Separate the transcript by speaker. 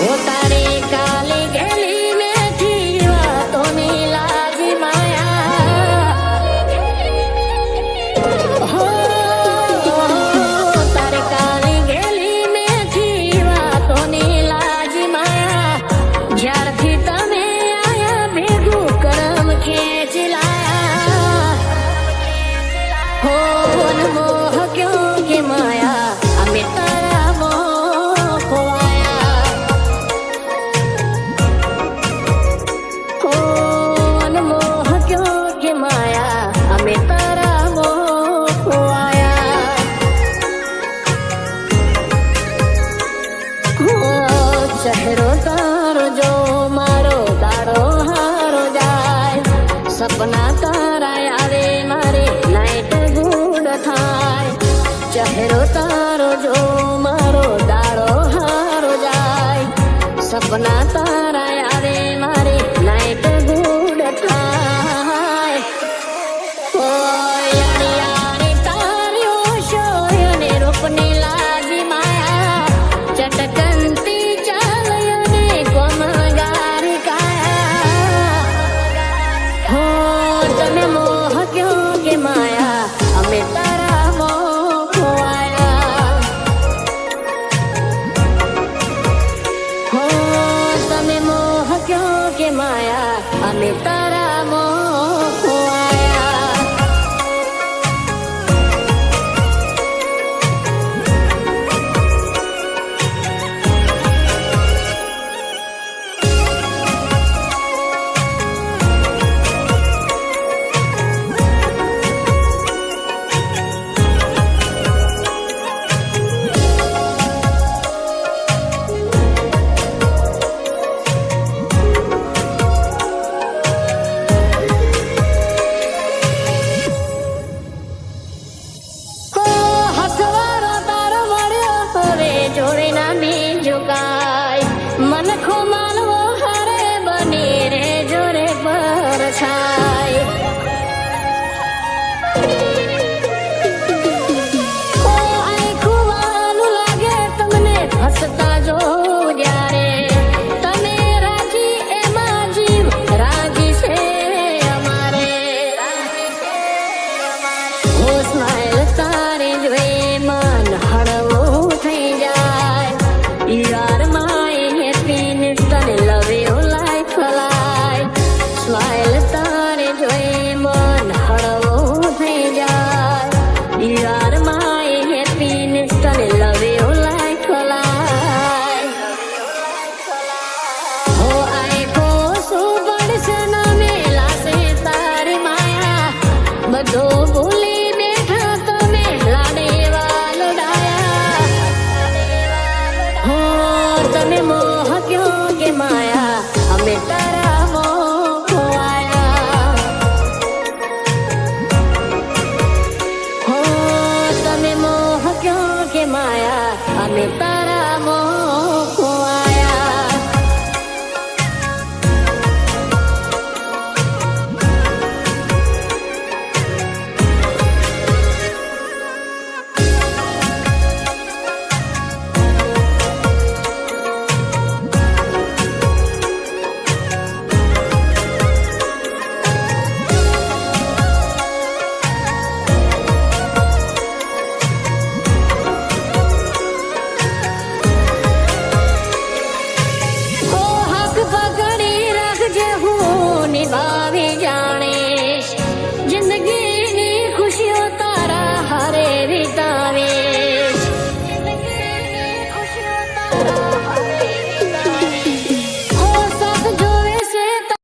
Speaker 1: वो तारे काली गली में जीवा तो नीलाजी माया हो तारे काली गली में जीवा तो नीलाजी माया ज्यारथी तमे आया भेगू करम खेच लाया हो मोह क्यों के माया अमे तारा मोह खोया हो मोह क्यों के माया अमे तारा मोह खोया हो चेहरो तारो जो मारो दाड़ो हारो जाए सपना तारा आवे मारे नाइट गुड थाय चेहरो तारो जो मारो दाड़ो हारो जाए सपना तारा आवे मारे नाइट गुड थाय ओ यारी यारी तारियो शोयने रूपनी लाजी माया चटकंती चालयने कोमलगारी काया हो तने मोह क्यों के माया अमे तारा मोह खोया हो तने मोह क्यों के माया अमे तारा मोह खोया हो हथवारो तारो मळ्यो हवे जोड़े ना बीजो काय मन खो